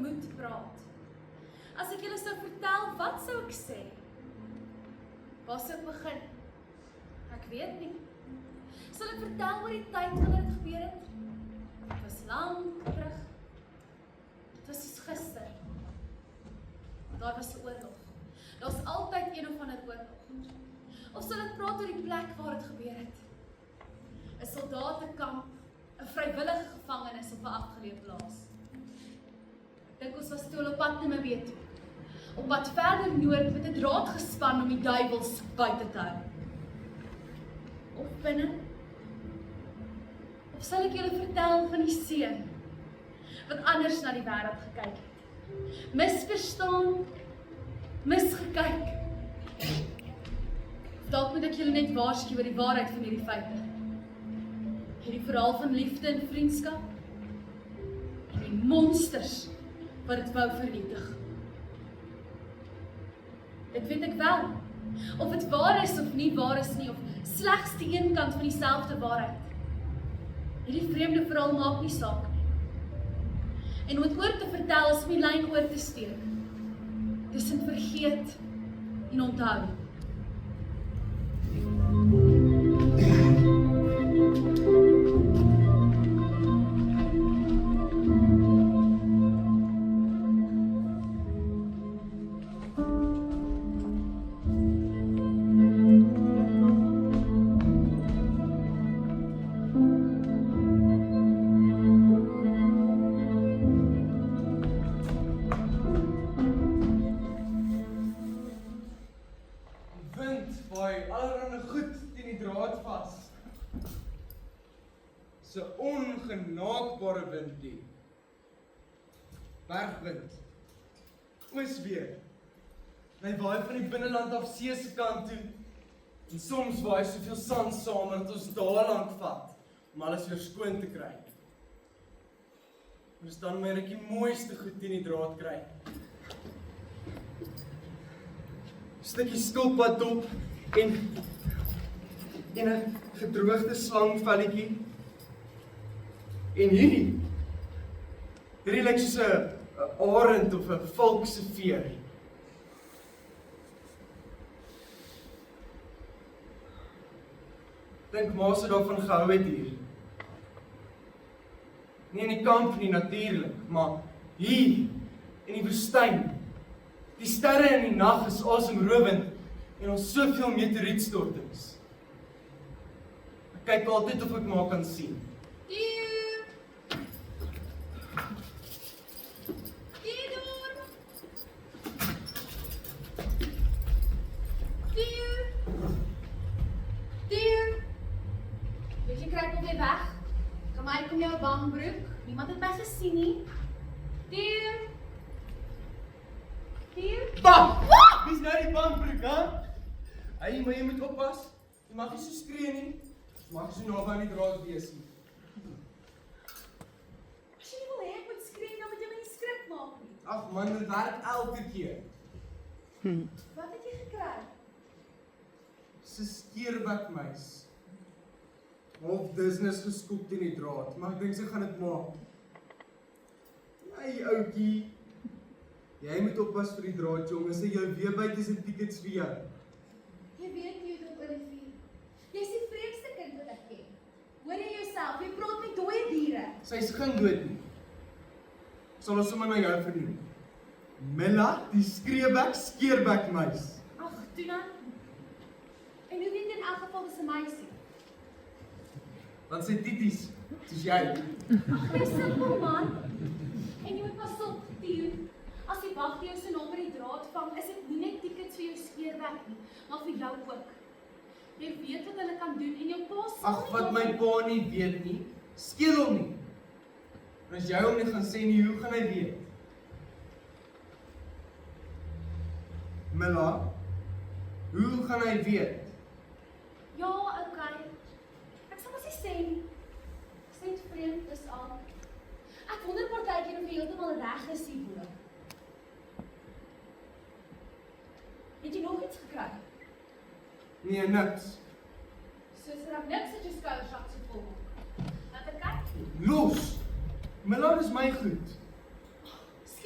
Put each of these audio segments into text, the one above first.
moed praat. As ek julle sou vertel, wat sou ek sê? Waar sou ek begin? Ek weet nie. Sal ek vertel oor die tyd wanneer dit gebeur het? Dit was lank terug. Dit was soos gister. Daar was 'n oorlog. Daar's altyd een of ander oorlog. Of sal ek praat oor die plek waar dit gebeur het? 'n Soldatenkamp, 'n vrywillige gevangenis op 'n afgeleë plaas. Ek dink ons was toe op pad na Namibië toe. Op pad verder noord met 'n draad gespan om die duiwels buite te hou. Of binne. Of sal ek julle vertel van die seun wat anders na die wêreld gekyk het? Misverstaan, misgekyk. Dalk moet ek julle net waarsku oor die waarheid van hierdie feite. Hierdie verhaal van liefde en vriendskap en die monsters wat dit wou vernietig. Dit weet ek wel. Of dit waar is of nie waar is nie, of slegs die een kant van dieselfde waarheid. Hierdie vreemde verhaal maak nie saak nie. En om het oor te vertel is om die lyn oor te steek. Tussen vergeet en onthou. Se ongenaakbare wind die. Bergwind. Oosweer. Hy waai van die binneland af see se kant toe. En soms waai soveel sand saam dat ons dae lank vat om alles weer skoon te kry. Ons dan my rukkie mooiste goed teen die draad kry. Stukkie skilpad op en 'n gedroogde slangvelletjie. En hierdie lyk soos 'n arend of 'n valk se veer. Dink maar sy daarvan gehou het hier. Nie in die kamp nie natuurlik, maar hier in die woestyn. Die sterre in die nag is asemrowend en ons soveel meteorietstortings. Ek kyk altyd of ek maar kan sien. Bangbroek, niemand het my gesien nie. Dier. Bam! Wie's nou die bangbroek, hè? Hey, maar jy moet oppas. Jy mag nie so skree nie. Jy mag so naby aan die draad wees nie. As jy nie wil hê ek moet skree, dan moet jy my nie skrik maak nie. Ag man, dit werk elke keer. Wat het jy gekry? Dis 'n skeerbekmuis. Half business geskoep teen die draad, maar ek dink sy gaan dit maak. Hey ouetjie, jy moet oppas vir die draad, jongen, sy jou weer byt is 'n tickets vir jou. Jy weet nie hoe dit Olivier. Jy's die vreemdste kind wat ek ken. Hoor jy jouself, jy praat met dooie diere. Sy's geen dood nie. Sal ons sommer na jou vernoem. Milla, die skreebek skeerbekmuis. Ag, Tuna. En hoe weet jy in elk geval dis 'n meisie? Want sy tities, soos jy. Ag, jy simpel man. En jy moet pas op, Tieu. As die wag jou se naam by die draad vang, is dit nie net tickets vir jou skeerwerk nie, maar vir jou ook. Jy weet wat hulle kan doen en jou pa sal Ag, wat my pa nie weet nie, skeel hom nie. En as jy hom nie gaan sê nie, hoe gaan hy weet? Milla, hoe gaan hy weet? Ja, okay. Ek sal mos nie sê nie. Ek's net vreemd, dis al. Ek wonder partykeer of jy heeltemal reg is hierbo. Het jy nog iets gekry? Nee, niks. Soos er niks dat jou skouersak so vol word. Laat ek kyk. Los! Milla, dis my goed.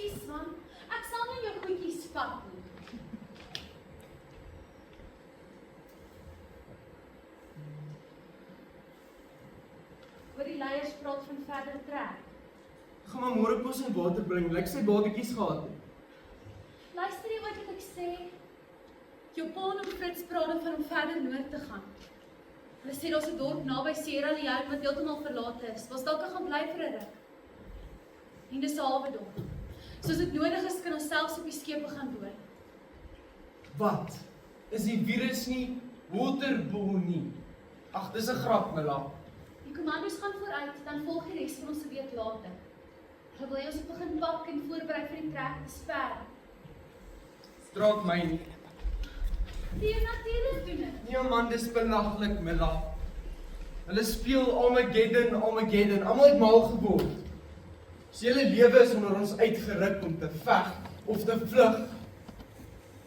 Ekskuus man, ek sal nie jou goedjies vat nie. Oor die leiers praat van verder trek. Ek gaan maar môre kos en water bring, lyk sy babatjies gehad het. Luister jy wat ek sê? Jou pa en Fritz praat van om verder noord te gaan. Hulle sê daar's 'n dorp naby Sierra Leone wat heeltemal verlate is. Ons dalk gaan bly vir 'n ruk. En dis 'n hawe dorp. Soos dit nodig is, kan ons selfs op die skepe gaan boer. Wat? Is die virus nie waterborne nie? Ag, dis 'n grap, Mila. Die kommandos gaan vooruit, dan volg die res van ons 'n week later. Hulle wil hê ons moet begin pak en voorberei vir die trek. Dis ver. Straat my nie. Die natuurlik doen dit. Nee man, dis belaglik, Mila. Hulle speel Armageddon, almal het mal geword. Die hele lewe is onder ons uitgeruk om te veg of te vlug.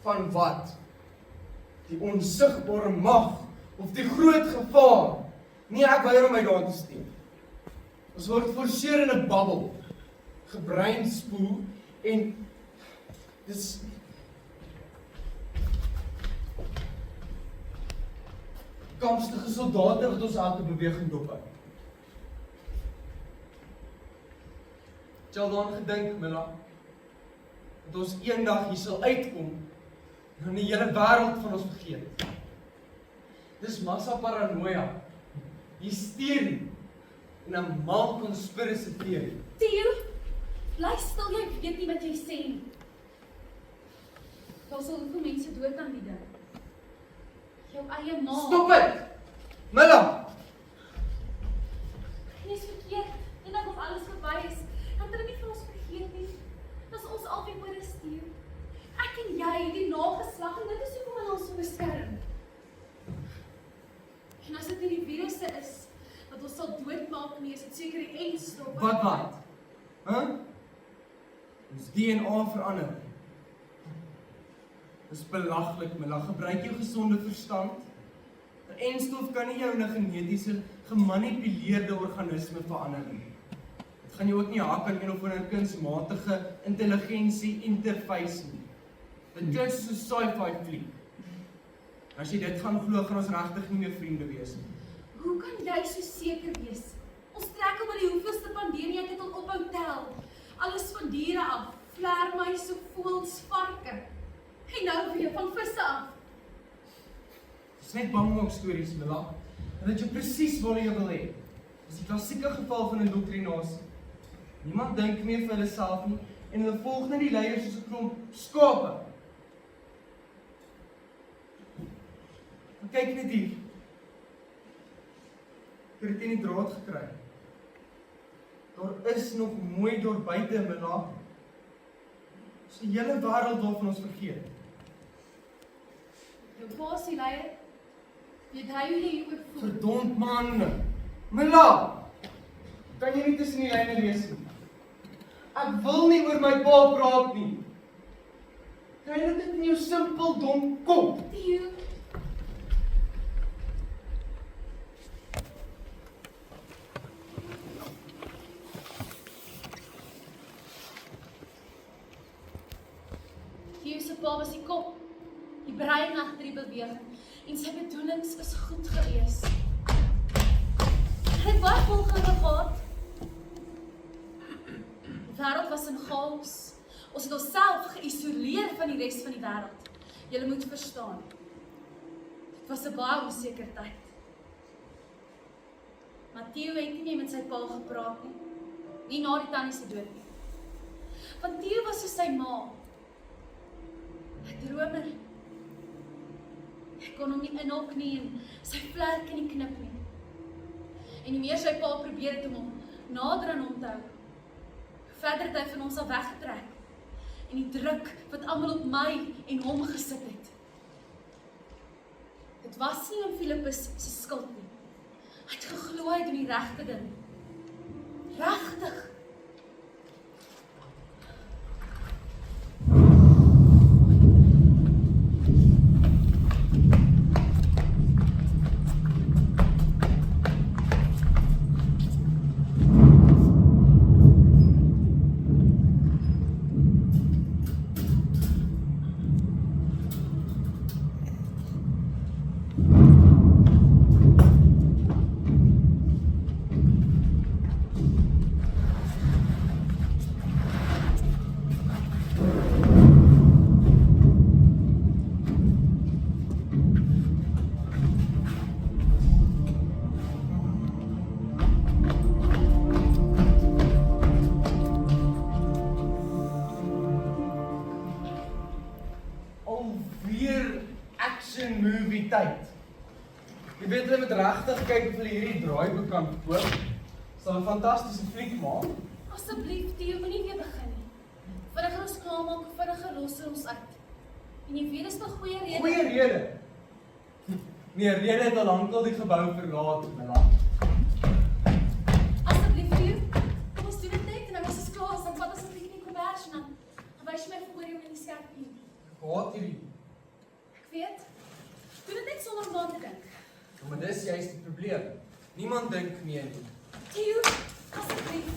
Van wat? Die onsigbare mag of die groot gevaar. Nee, ek weier om my daar te steek. Ons word forceer in 'n babbel, gebreinspoel en dis kampstige soldate wat ons elke beweging dophou. Het jy al daaraan gedink, Mila, dat ons eendag hier sal uitkom en die hele wêreld van ons vergeet? Dis massa paranoia, hysterie en 'n mal conspiracy theory. Theo, bly stil, jy weet nie wat jy sê nie. Daar sal hoeveel mense dood aan die ding. Jou eie ma. Stop dit! Mila! Jy is verkeerd. Eendag as alles verby is, dan hulle nie vir ons vergeet nie. Dis ons albei oor is Theo. Ek en jy, die nageslag, en dit is hoekom hulle ons so beskerm. En as dit nie die virusse is, wat ons sal doodmaak nie, is dit seker die eindstop. Wat? Ons DNA verander. Dis belaglik, Mila. Gebruik jou gesonde verstand. 'n Enstof kan nie jou in 'n genetiese gemanipuleerde organisme verander nie. Dit gaan jou ook nie hak aan een of ander kunsmatige intelligensie interface nie. Dit klink soos 'n sci-fi fliek. As jy dit gaan glo, gaan ons regtig nie meer vriende wees nie. Hoe kan jy so seker wees? Ons trek op by die hoeveelste pandemie ek het al ophou tel. Alles van diere af, vleermuise, voëls, varke. En nou weer van visse af. Dis net bang stories, Mila. En dit jy presies waar jy wil hê. Dis die klassieke geval van indoktrinasie. Niemand dink meer vir hulle self nie en hulle volg net die leiers soos 'n klomp skape. Maar kyk net hier. Ek het dit in die draad gekry. Daar is nog mooi daar buite, Mila. Dis die hele wêreld waarvan ons vergeet. Jou pa is die leier. Weet hy hoe jy hieroor voel? Verdond man. Mila! Kan jy nie tussen die lyne lees nie? Ek wil nie oor my pa praat nie. Kry dit in jou simpel dom kop. Theo. Theo se pa was die kop, die brein agter die beweging en sy bedoelings is goed gewees. Hy het baie volgende gehad. Die wêreld was in chaos. Ons het onsself geïsoleer van die res van die wêreld. Julle moet verstaan. Dit was 'n baie onseker tyd. Maar Theo het nie meer met sy pa gepraat nie. Nie na die tannie se dood nie. Want Theo was soos sy ma. 'n dromer. Hy kon hom nie inhok nie en sy vlerke nie knip nie. En hoe meer sy pa probeer het om hom nader aan hom te hou, verder het hy van ons al weggetrek. En die druk wat almal op my en hom gesit het. Dit was nie om Philippus se skuld nie. Hy het geglo hy doen die regte ding. Regtig. die tyd. Jy weet hulle moet regtig kyk of hulle hierdie draaiboek kan koop. Sal 'n fantastiese fliek maak. Asseblief, Theo, moenie weer begin nie. Vinniger ons klaarmaak, vinniger los ons uit. En jy weet, dis 'n goeie rede. Goeie rede. Nee, rede het al lankal die gebou verlaat, Mila. Asseblief, Theo, kom ons doen dit net en dan is ons klaar, dan vat ons 'n bietjie in die kombers en dan wys jy my voor jou in die skerp hier. Ek haat hierdie. Ek weet. Doen dit net sonder om na te dink. Maar dis juist die probleem. Niemand dink meer nie. Theo, asseblief.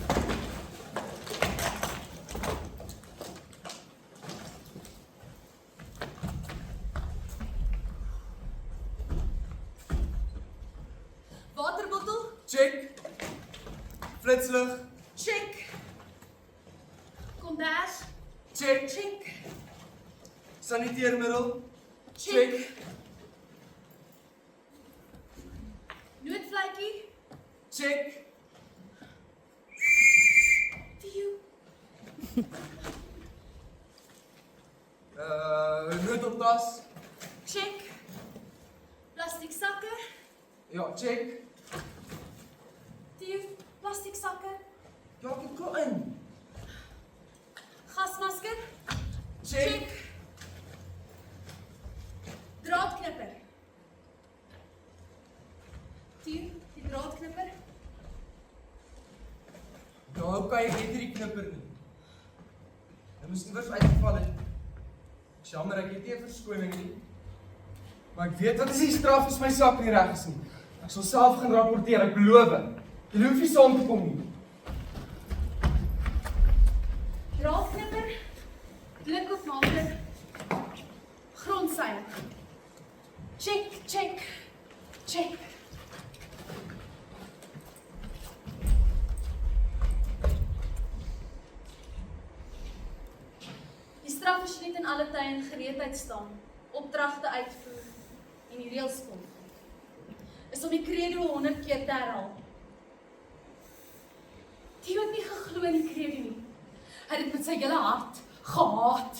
Waterbottel? Check. Flitslig. Check. Kombers? Check. Check. Saniteermiddel. Check. Noodvletjie? Check. Theo. Noodoptas. Check. Plastiek sakke? Ja, check. Theo, plastiek sakke? Ja, ek kom in. Gasmasker? Check. Draadknipper? Theo, die draadknipper? Ja, okay, ek het hierdie knipper nie. Hy moes iewers uitgeval het. Ek's jammer, ek het nie 'n verskoning nie. Maar ek weet wat is die straf as my sak nie reg is nie. Ek sal self gaan rapporteer, ek beloof. Jy hoef nie saam te kom nie. Draadknipper? Blikopmaker? Grondseil? Check, check, check. Die straf is net in alle tye in gereedheid staan, opdragte uitvoer en die reëls volg. Is om die credo 100 keer te herhaal. Theo het nie geglo in die credo nie. Hy het dit met sy hele hart gehaat.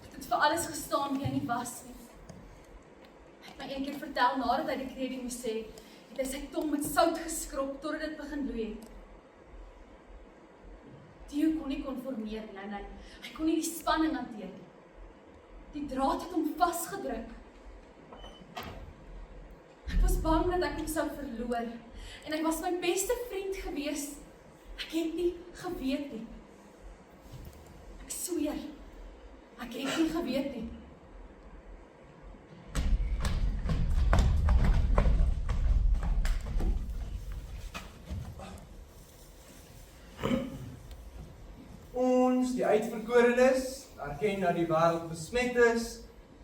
Hy het vir alles gestaan wie hy nie was nie. Hy het my een keer vertel nadat hy die credo moes sê, het hy sy tong met sout geskrob totdat dit begin bloei het. Theo kon nie konformeer nie, nee. Hy kon nie die spanning hanteer nie. Die draad het hom vasgedruk. Ek was bang dat ek hom sou verloor en hy was my beste vriend gewees. Ek het nie geweet nie. Ek sweer, ek het nie geweet nie. Ons, die uitverkorenes, erken dat die wêreld besmet is.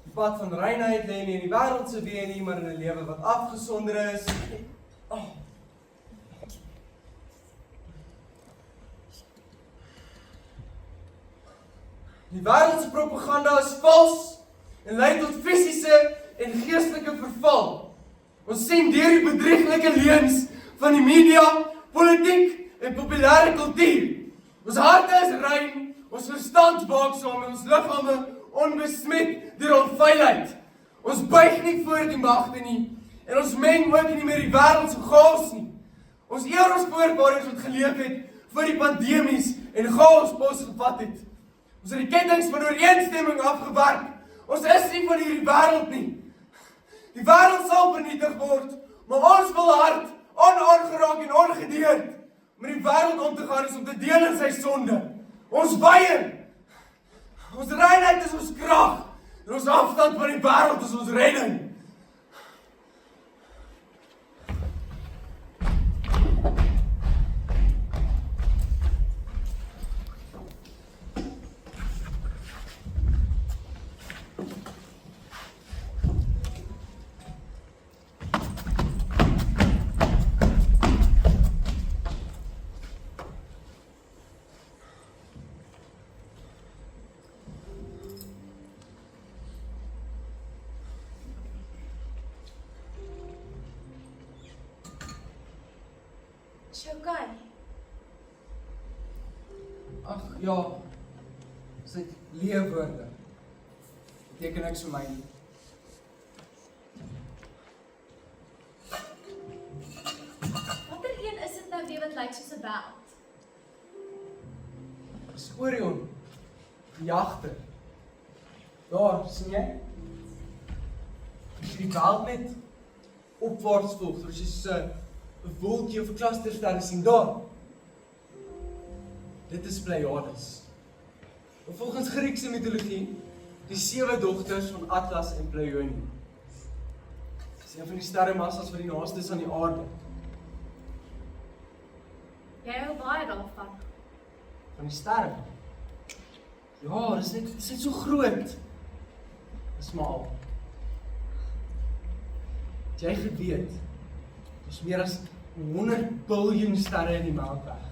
Die pad van reinheid lê nie in die wêreld se weë nie, maar in 'n lewe wat afgesonder is. Oh. Die wêreld se propaganda is vals en lei tot fisiese en geestelike verval. Ons sien deur die bedrieglike leuns van die media, politiek en populêre kultuur. Ons harte is rein, ons verstand waaksaam en ons liggame onbesmet deur onveiligheid. Ons buig nie voor die magte nie en ons meng ook nie meer die wêreld se chaos nie. Ons eer ons voorvaders wat geleef het voor die pandemies en chaos pos gevat het. Ons het die kettinge van ooreenstemming afgewerk. Ons is nie van hierdie wêreld nie. Die wêreld sal vernietig word, maar ons wil hard, onaangeraak en ongedeerd met die wêreld om te gaan is om te deel in sy sonde. Ons weier. Ons reinheid is ons krag en ons afstand van die wêreld is ons redding. Okay. Ag ja, sy leefwoorde beteken niks vir my nie. dit lyk soos 'n beld. Dis Orion, die jagter. Daar, sien jy? As jy die beld net opwaarts volg, soos jy so 'n wolkie of 'n klusterster sien daar. Dit is Pleiades. Volgens Griekse mitologie, die 7 dogters van Atlas en Pleione. Dis een van die sterremassas wat die naaste is aan die aarde. Jy hou baie daarvan. Van die sterre. Ja, dis net so groot. Dis maar al. Het jy geweet, ons meer as 100 biljoen sterre in die Melkweg.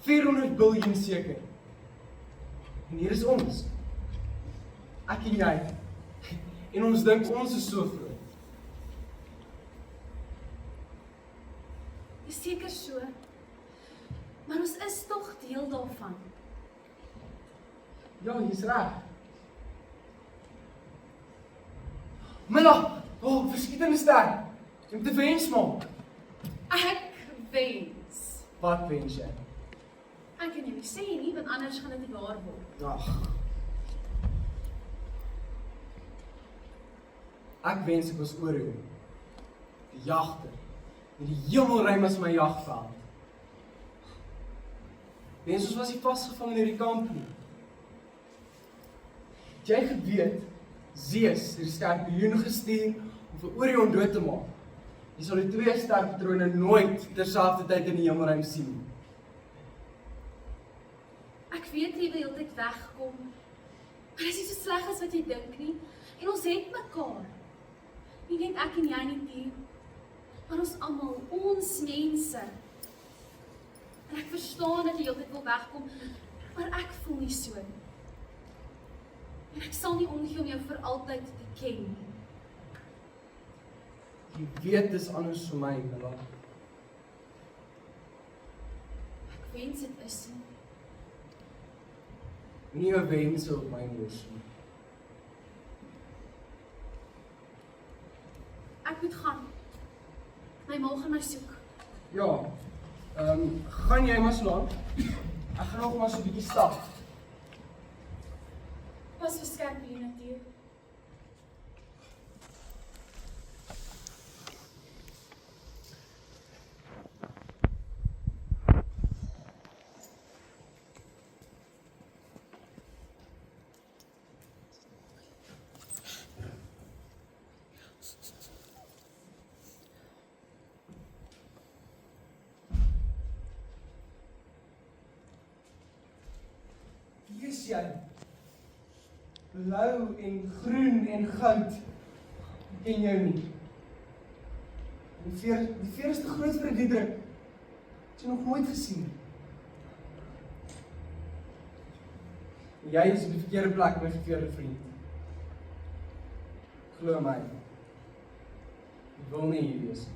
400 biljoen seker. En hier is ons. Ek en jy. En ons dink ons is so groot. Dis seker so. Maar ons is tog deel daarvan. Ja, jy's reg. Milla, verskietende ster. Jy moet 'n wens maak. Ek wens. Wat wens jy? Ek kan nie sê nie, want anders gaan dit nie waar word. Ag. Ek wens ek was Orion. Die jagter. En die hemelruim as my jagveld. Wens ons was nie vasgevang in hierdie kamp nie. Het jy geweet, Zeus het die skorpioen gestuur om vir Orion dood te maak? Jy sal die 2 sterpatrone nooit terselfdertyd in die hemelruim sien nie. Ek weet jy wil heeltyd wegkom. Maar dit is nie so sleg as wat jy dink nie. En ons het mekaar. Nie net ek en jy nie, Theo. Maar ons almal, ons mense. En ek verstaan dat jy heeltyd wil wegkom, maar ek voel nie so nie. En ek sal nie omgee om jou vir altyd te ken nie. Jy weet dis anders vir my, Milla. Ek wens dit is nie. Nie 'n wens op my neus nie. Ek moet gaan. My ma gaan my soek. Ja, gaan jy maar slaan? Ek gaan nog maar so 'n bietjie stap. Pas vir skorpioene, Theo. Wie is jy? Blou en groen en goud. Ek ken jou nie. Die veer is te groot vir 'n diedruk. Het jy nog nooit gesien? Jy is op die verkeerde plek, my verkeerde vriend. Glo my. Ek wil nie hier wees nie.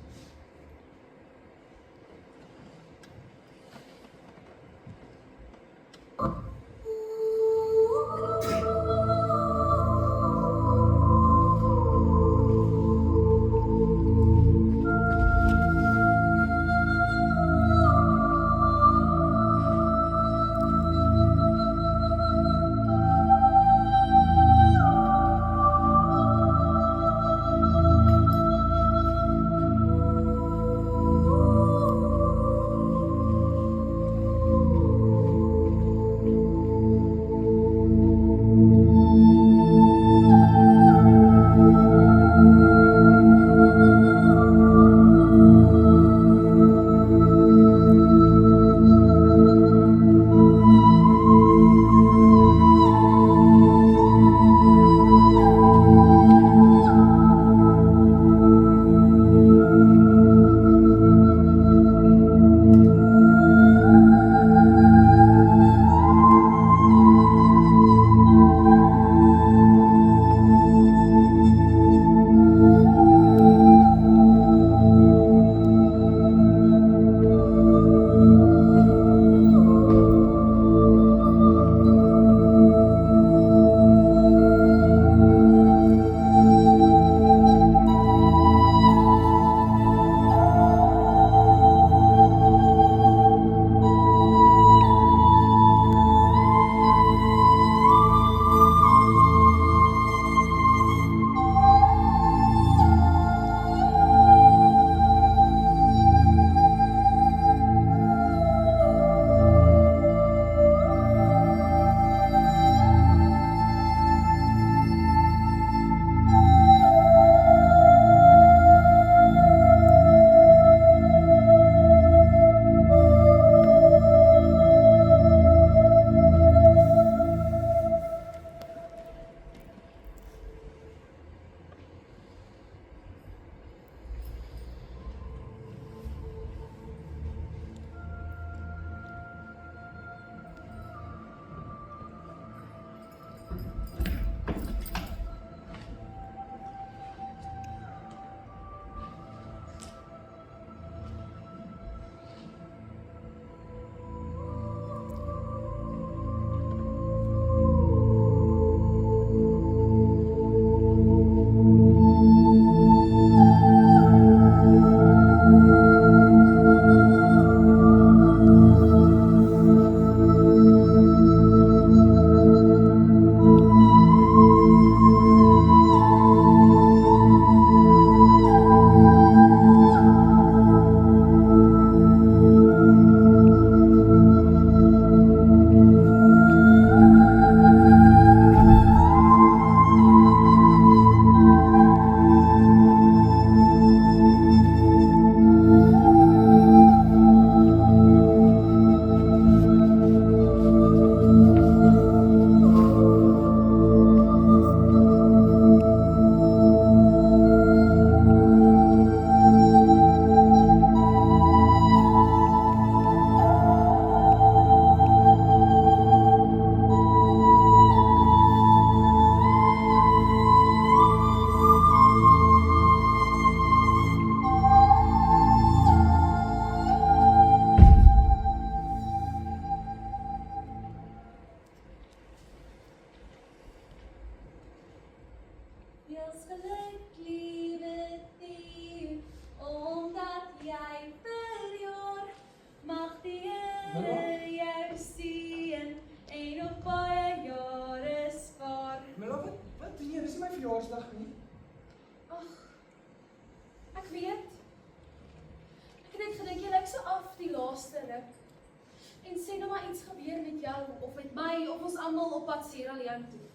met my of ons almal op pad Sierra Leone toe.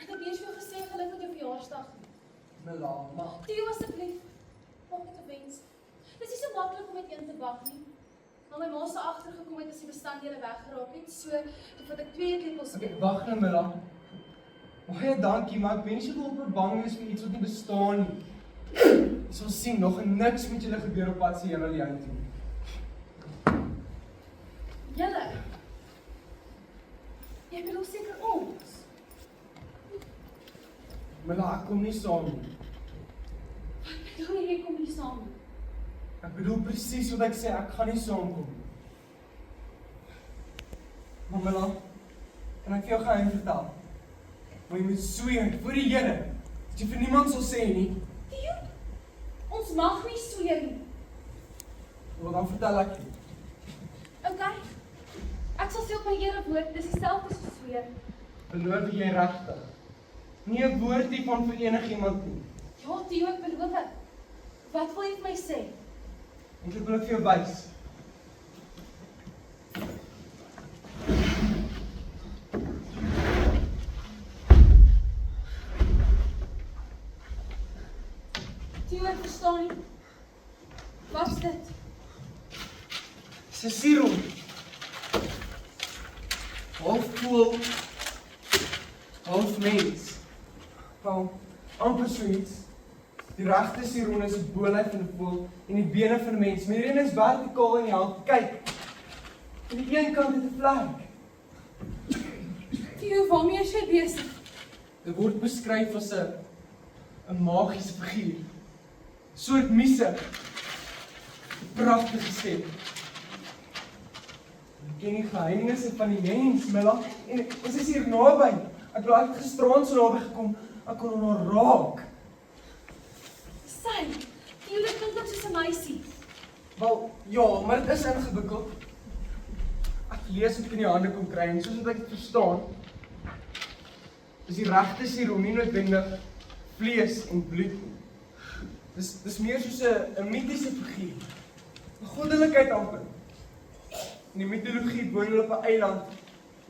Ek het eers vir jou gesê geluk met jou verjaarsdag nie. Mela, maar Theo, asseblief, maak dit 'n wens. Dis nie so maklik om met een te bak nie. Maar my ma se agtergekom het as die bestanddele weggeraak het, so toe vat ek 2 eetlepels. okay, wag nou Mela. Baie dankie, maar ek ben nie so op 'n bang wees vir iets wat nie bestaan nie. Ons sal sien, nog niks met julle gebeur op pad Sierra Leone toe. Julle. Jy bedoel seker ons. Mela, ek kom nie saam nie. Wat bedoel jy kom nie saam nie? Ek bedoel presies wat ek sê, ek gaan nie saamkom nie. Maar Mela, kan ek vir jou geheim vertel? Maar jy moet sweer voor die Here dat jy vir niemand sal sê nie. Theo, ons mag nie sweer nie. Wel, dan vertel ek nie. Okay. Ek sal sê op my Here woord, dis dieselfde as sweer. Beloof jy regtig? Nie 'n woord hiervan vir enigiemand nie. Ja, Theo, ek beloof het. Wat wil jy vir my sê? Ek wil dit vir jou wys. Theo, ek verstaan nie. Wat is dit? Dis 'n siroom. Half voel, half mens. Wel, amper so iets. Die regte siroom is die bolyf van 'n voël en die bene van 'n mens. Maar hierdie een is vertikaal in die hand. Kyk. Aan die een kant het 'n vlek. Theo, waarmee is jy besig? Dit word beskryf as 'n magiese figuur. 'n Soort muse. 'n Pragtige stem. Ek ken die geheimenisse van die mens, Mela, en ons is hier naby. Ek het gisterand so naby gekom, ek kon haar raak. Sy, Theo, dit klink ook soos 'n meisie. Wel, ja, maar dit is ingewikkeld. Ek lees wat ek in die hande kon kry en soos wat ek dit verstaan, is die regte siroom nie noodwendig vlees en bloed nie. Dis meer soos 'n mitiese figuur. 'n Goddelikheid amper. In die mitologie woon hulle op 'n eiland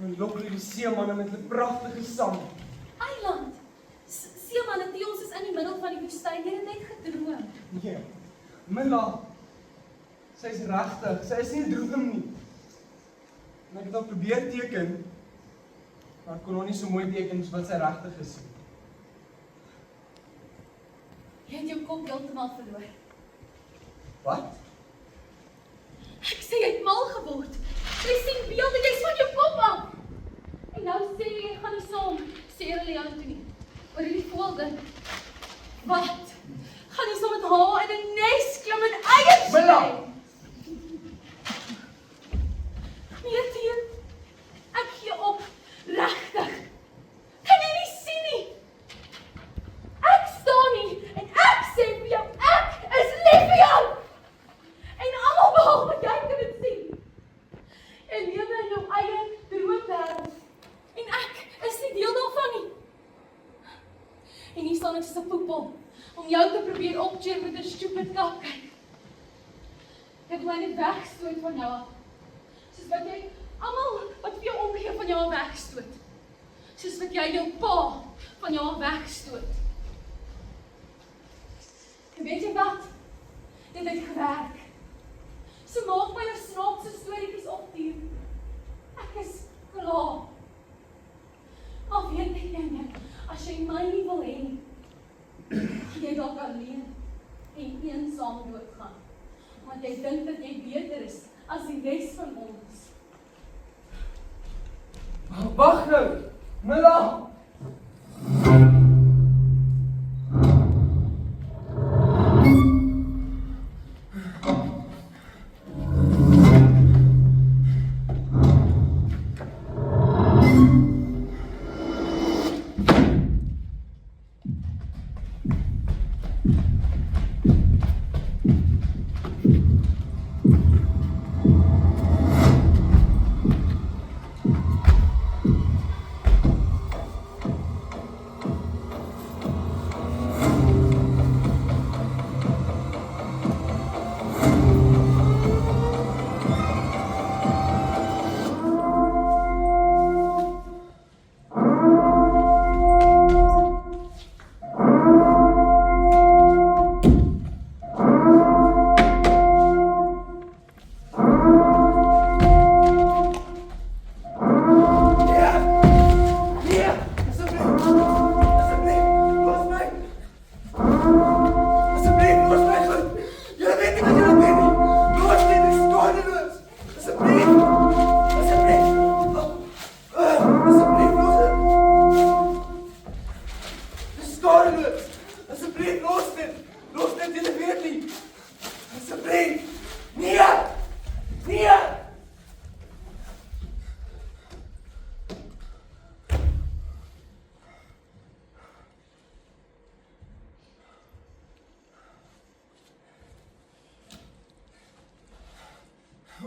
en lok hulle die seemanne met 'n pragtige sang. Eiland. Seemanne, Theo, ons is in die middel van die woestyn. Jy het net gedroom. Nee, Mila, sy is regtig, sy is nie 'n droom nie. En ek het al probeer teken, maar ek kon nog nie so mooi teken as wat sy regtig is nie. Jy het jou kop heeltemal verloor. Wat? Ek sê jy het mal geword. Jy sien beelde, jy's van jou kop af. En nou sê jy gaan nie saam Sierra Leone toe nie. Oor hierdie voël ding. Wat? Gaan jy saam met haar in 'n nes klim en eiers Mila! lê? Nee, Theo. Ek gee op. Regtig. Kan jy nie sien nie? Ek staan nie en ek sê vir jou, ek is lief vir jou. En almal behalwe jy kan dit sien. Jy lewe in jou eie droomwêreld. En ek is nie deel daarvan nie. En hier staan ek soos 'n poepel om jou te probeer opcheer met 'n stupid kapkyk. Ek wil net wegstoot van jou af. Soos wat jy almal wat vir jou omgee van jou af wegstoot. Soos wat jy jou pa van jou af wegstoot. En weet jy wat? Dit het gewerk. So maak my jou snaakse storieetjies op, Theo. Ek is klaar. Al weet ek nie, as jy my nie wil hê nie, jy dalk alleen en eensaam doodgaan. Want jy dink dat jy beter is as die res van ons. Wag nou, Mila!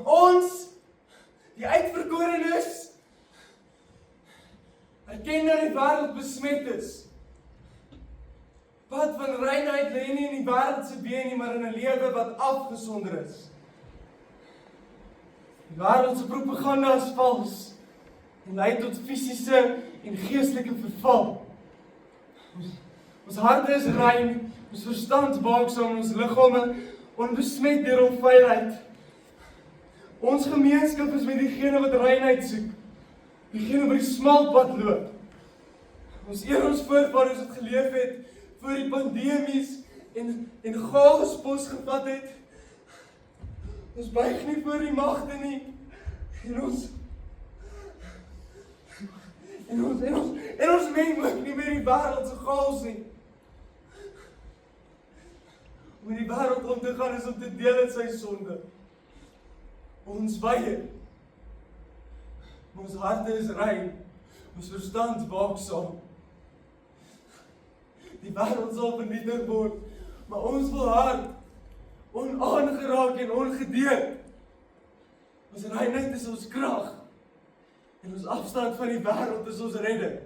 Ons, die uitverkorenes, erken dat die wêreld besmet is. Pad van reinheid lê nie in die wêreld se been nie, maar in 'n lewe wat afgesonder is. Die wêreld se propaganda is vals en lei tot fisiese en geestelike verval. Ons harte is rein, ons verstand waaksaam en ons liggame onbesmet deur onveiligheid. Ons gemeenskap is met diegene wat reinheid soek, diegene wat die smal pad loop. Ons eer ons voorvaders wat geleef het voor die pandemies en chaos posgevat het. Ons buig nie voor die magte nie. En ons meng ook nie met die wêreld se chaos nie. Om in die wêreld om te gaan is om te deel in sy sonde. Ons weier. Ons harte is rein. Ons verstand waaksaam. Die wêreld sal vernietig word, maar ons wil hard, onaangeraak en ongedeerd. Ons reinheid is ons krag, en ons afstand van die wêreld is ons redding.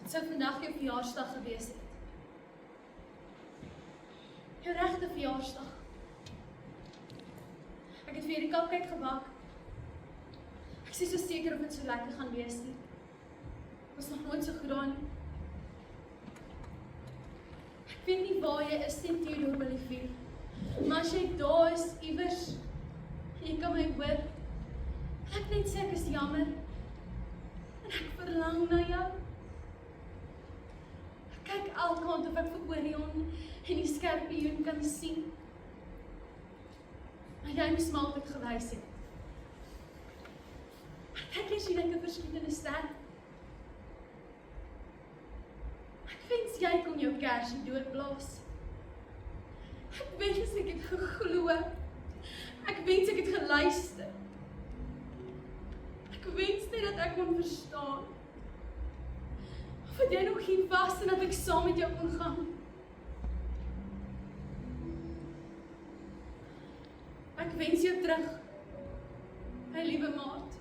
sou vandag jou verjaarsdag gewees het. Jou regte verjaarsdag. Ek het vir jou die cupcake gebak. Ek is nie so seker of dit so lekker gaan wees nie. Ek was nog nooit so goed daar nie. Ek weet nie waar jy is nie, Theodore Olivier. Maar as jy daar is, iewers, jy kan my hoor. Ek net sê ek is jammer. En ek verlang na jou. Ek kyk elkant of ek vir Orion en die skorpioen kan sien. Maar jy moes maar altyd gewys het. Kyk eens sien ek 'n verskietende ster. Ek wens jy kon jou kersie doodblaas. Ek wens ek het geglo. Ek wens ek het geluister. Ek wens net dat ek kon verstaan. Of dat jy nog hier was en dat ek saam met jou kon gaan. Ek wens jou terug, my liewe maat.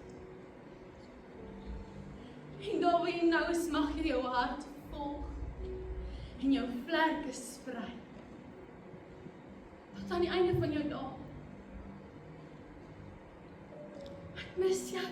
En daar waar jy nou is, mag jy jou hart volg en jou vlerke sprei. Tot aan die einde van jou dae. Ek mis jou.